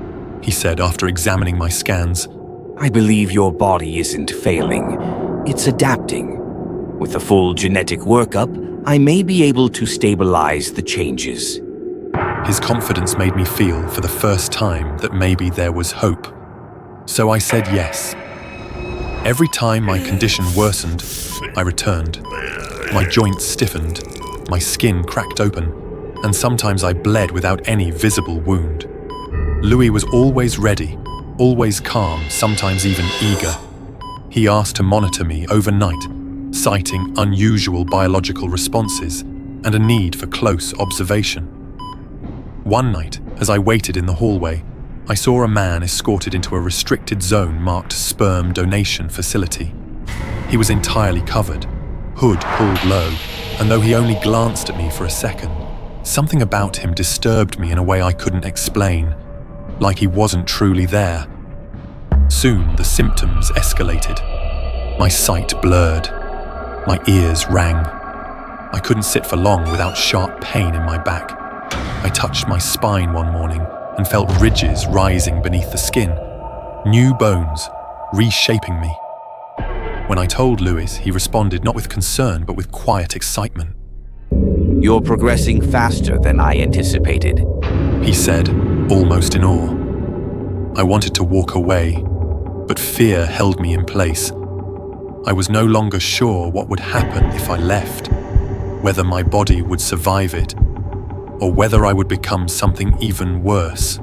he said after examining my scans. I believe your body isn't failing. It's adapting. With a full genetic workup, I may be able to stabilize the changes. His confidence made me feel for the first time that maybe there was hope. So I said yes. Every time my condition worsened, I returned. My joints stiffened, my skin cracked open, and sometimes I bled without any visible wound. Louis was always ready, always calm, sometimes even eager. He asked to monitor me overnight, citing unusual biological responses and a need for close observation. One night, as I waited in the hallway, I saw a man escorted into a restricted zone marked Sperm Donation Facility. He was entirely covered, hood pulled low, and though he only glanced at me for a second, something about him disturbed me in a way I couldn't explain, like he wasn't truly there. Soon the symptoms escalated. My sight blurred. My ears rang. I couldn't sit for long without sharp pain in my back. I touched my spine one morning and felt ridges rising beneath the skin, new bones, reshaping me. When I told Louis, he responded not with concern but with quiet excitement. You're progressing faster than I anticipated, he said, almost in awe. I wanted to walk away, but fear held me in place. I was no longer sure what would happen if I left, whether my body would survive it, or whether I would become something even worse,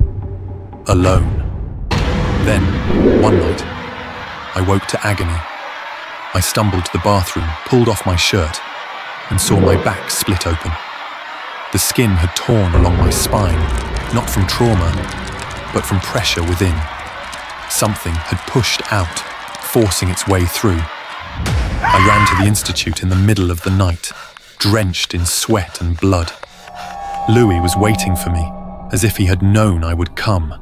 alone. Then, one night, I woke to agony. I stumbled to the bathroom, pulled off my shirt, and saw my back split open. The skin had torn along my spine, not from trauma, but from pressure within. Something had pushed out, forcing its way through. I ran to the institute in the middle of the night, drenched in sweat and blood. Louis was waiting for me, as if he had known I would come.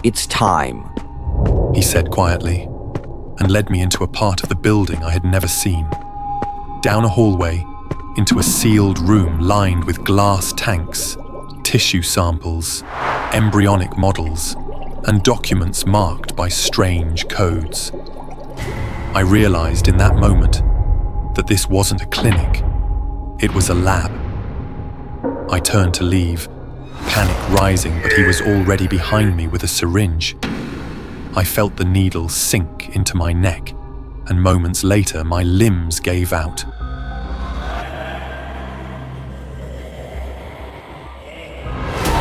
It's time, he said quietly, and led me into a part of the building I had never seen. Down a hallway, into a sealed room lined with glass tanks, tissue samples, embryonic models, and documents marked by strange codes. I realized in that moment that this wasn't a clinic, it was a lab. I turned to leave, panic rising, but he was already behind me with a syringe. I felt the needle sink into my neck, and moments later my limbs gave out.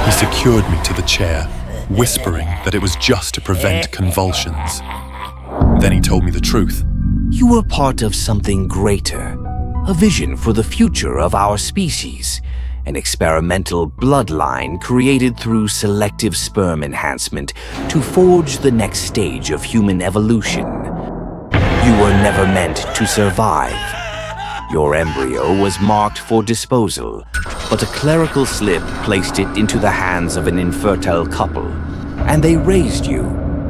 He secured me to the chair, whispering that it was just to prevent convulsions. Then he told me the truth. You were part of something greater, a vision for the future of our species, an experimental bloodline created through selective sperm enhancement to forge the next stage of human evolution. You were never meant to survive. Your embryo was marked for disposal, but a clerical slip placed it into the hands of an infertile couple, and they raised you,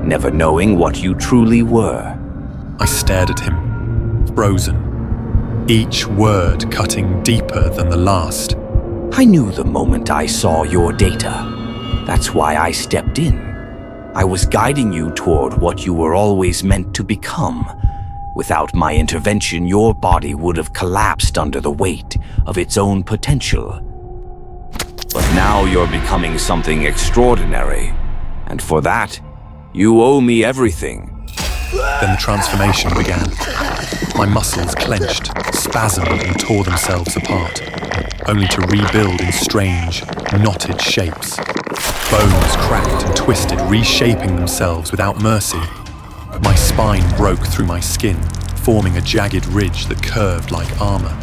never knowing what you truly were. I stared at him, frozen, each word cutting deeper than the last. I knew the moment I saw your data. That's why I stepped in. I was guiding you toward what you were always meant to become, Without my intervention, your body would have collapsed under the weight of its own potential. But now you're becoming something extraordinary, and for that, you owe me everything. Then the transformation began. My muscles clenched, spasmed, and tore themselves apart, only to rebuild in strange, knotted shapes. Bones cracked and twisted, reshaping themselves without mercy. My spine broke through my skin, forming a jagged ridge that curved like armor.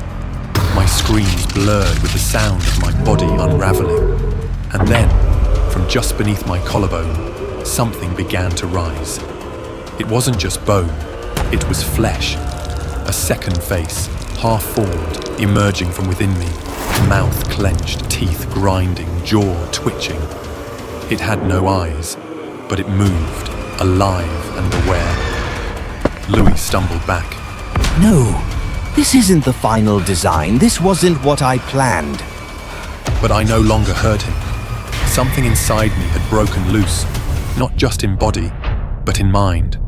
My screams blurred with the sound of my body unraveling. And then, from just beneath my collarbone, something began to rise. It wasn't just bone, it was flesh. A second face, half-formed, emerging from within me, mouth clenched, teeth grinding, jaw twitching. It had no eyes, but it moved, alive and aware. Louis stumbled back. No, this isn't the final design. This wasn't what I planned. But I no longer heard him. Something inside me had broken loose, not just in body, but in mind.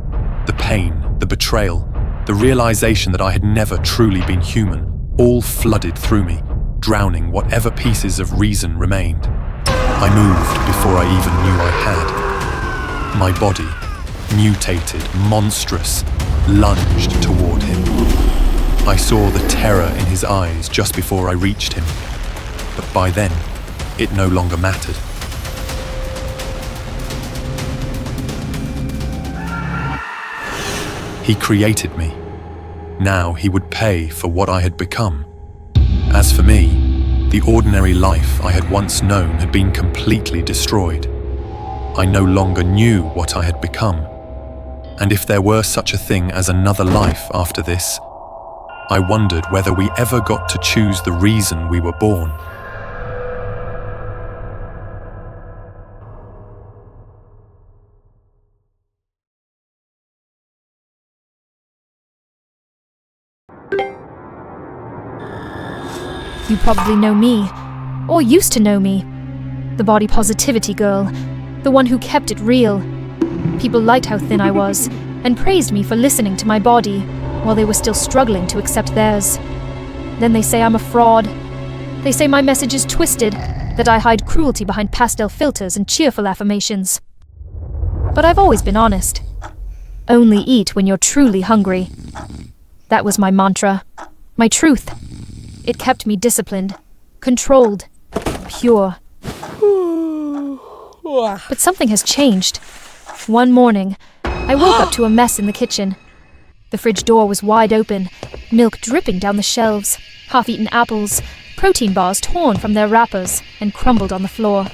The pain, the betrayal, the realization that I had never truly been human, all flooded through me, drowning whatever pieces of reason remained. I moved before I even knew I had. My body, mutated, monstrous, lunged toward him. I saw the terror in his eyes just before I reached him, but by then, it no longer mattered. He created me. Now he would pay for what I had become. As for me, the ordinary life I had once known had been completely destroyed. I no longer knew what I had become. And if there were such a thing as another life after this, I wondered whether we ever got to choose the reason we were born. You probably know me, or used to know me. The body positivity girl, the one who kept it real. People liked how thin I was, and praised me for listening to my body, while they were still struggling to accept theirs. Then they say I'm a fraud. They say my message is twisted, that I hide cruelty behind pastel filters and cheerful affirmations. But I've always been honest. Only eat when you're truly hungry. That was my mantra, my truth. It kept me disciplined, controlled, pure. But something has changed. One morning, I woke up to a mess in the kitchen. The fridge door was wide open, milk dripping down the shelves, half-eaten apples, protein bars torn from their wrappers and crumbled on the floor.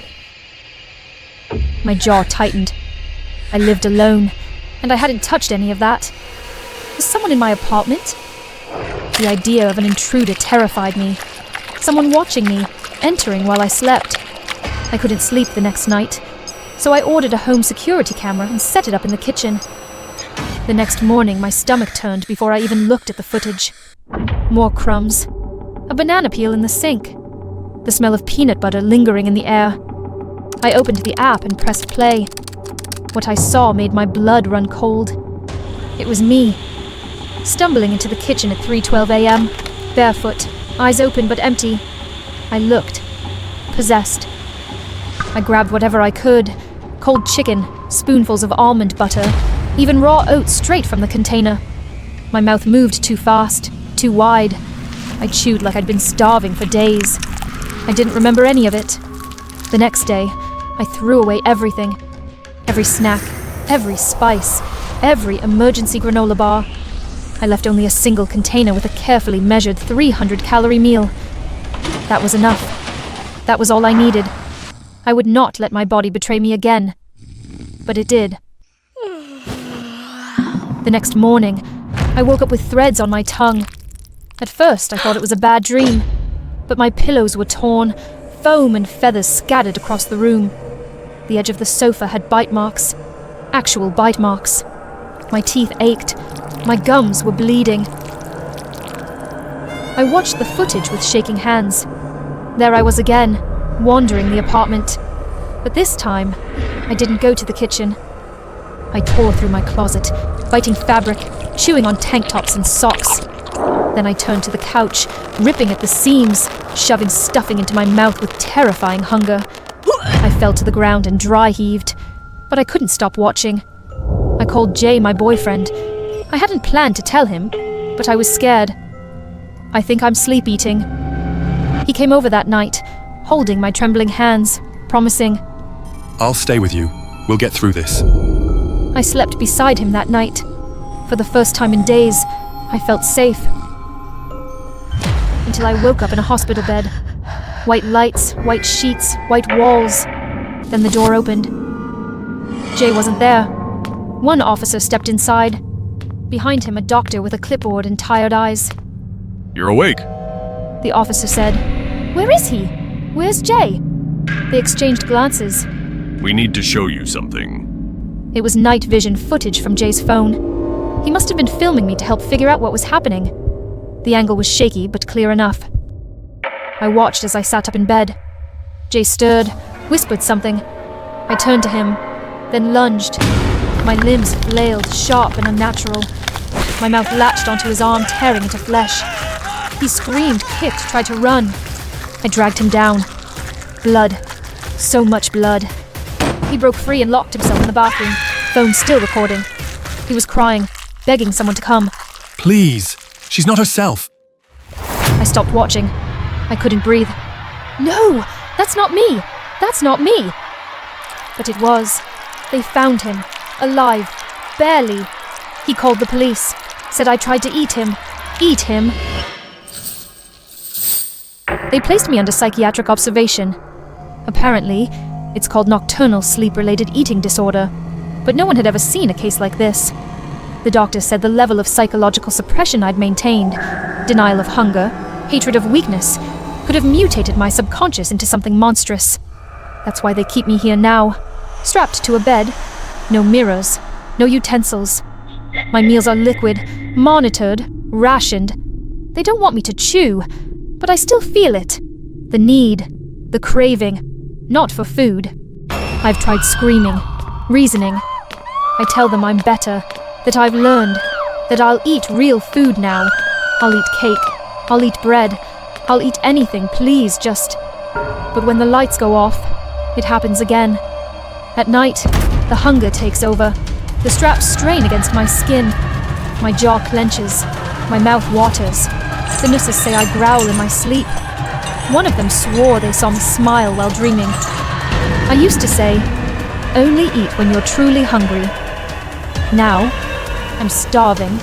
My jaw tightened. I lived alone, and I hadn't touched any of that. Was someone in my apartment? The idea of an intruder terrified me. Someone watching me, entering while I slept. I couldn't sleep the next night, so I ordered a home security camera and set it up in the kitchen. The next morning, my stomach turned before I even looked at the footage. More crumbs. A banana peel in the sink. The smell of peanut butter lingering in the air. I opened the app and pressed play. What I saw made my blood run cold. It was me, stumbling into the kitchen at 3:12 a.m., barefoot, eyes open but empty. I looked, possessed. I grabbed whatever I could, cold chicken, spoonfuls of almond butter, even raw oats straight from the container. My mouth moved too fast, too wide. I chewed like I'd been starving for days. I didn't remember any of it. The next day, I threw away everything. Every snack, every spice, every emergency granola bar. I left only a single container with a carefully measured 300-calorie meal. That was enough. That was all I needed. I would not let my body betray me again. But it did. The next morning, I woke up with threads on my tongue. At first, I thought it was a bad dream, but my pillows were torn, foam and feathers scattered across the room. The edge of the sofa had bite marks. Actual bite marks. My teeth ached. My gums were bleeding. I watched the footage with shaking hands. There I was again, wandering the apartment. But this time, I didn't go to the kitchen. I tore through my closet, biting fabric, chewing on tank tops and socks. Then I turned to the couch, ripping at the seams, shoving stuffing into my mouth with terrifying hunger. I fell to the ground and dry heaved, but I couldn't stop watching. I called Jay, my boyfriend. I hadn't planned to tell him, but I was scared. I think I'm sleep eating. He came over that night, holding my trembling hands, promising. I'll stay with you. We'll get through this. I slept beside him that night. For the first time in days, I felt safe. Until I woke up in a hospital bed. White lights, white sheets, white walls. Then the door opened. Jay wasn't there. One officer stepped inside. Behind him, a doctor with a clipboard and tired eyes. You're awake. The officer said, "Where is he? Where's Jay?" They exchanged glances. We need to show you something. It was night vision footage from Jay's phone. He must have been filming me to help figure out what was happening. The angle was shaky, but clear enough. I watched as I sat up in bed. Jay stirred, whispered something. I turned to him, then lunged. My limbs flailed, sharp and unnatural. My mouth latched onto his arm, tearing into flesh. He screamed, kicked, tried to run. I dragged him down. Blood. So much blood. He broke free and locked himself in the bathroom, phone still recording. He was crying, begging someone to come. Please! She's not herself! I stopped watching. I couldn't breathe. No! That's not me! That's not me! But it was. They found him. Alive. Barely. He called the police. Said I tried to eat him. Eat him. They placed me under psychiatric observation. Apparently, it's called nocturnal sleep-related eating disorder, but no one had ever seen a case like this. The doctor said the level of psychological suppression I'd maintained, denial of hunger, hatred of weakness, could have mutated my subconscious into something monstrous. That's why they keep me here now, strapped to a bed, no mirrors, no utensils. My meals are liquid, monitored, rationed. They don't want me to chew, but I still feel it. The need, the craving, not for food. I've tried screaming, reasoning. I tell them I'm better, that I've learned, that I'll eat real food now. I'll eat cake, I'll eat bread, I'll eat anything, please, just... But when the lights go off, it happens again. At night, the hunger takes over. The straps strain against my skin. My jaw clenches. My mouth waters. The nurses say I growl in my sleep. One of them swore they saw me smile while dreaming. I used to say, only eat when you're truly hungry. Now, I'm starving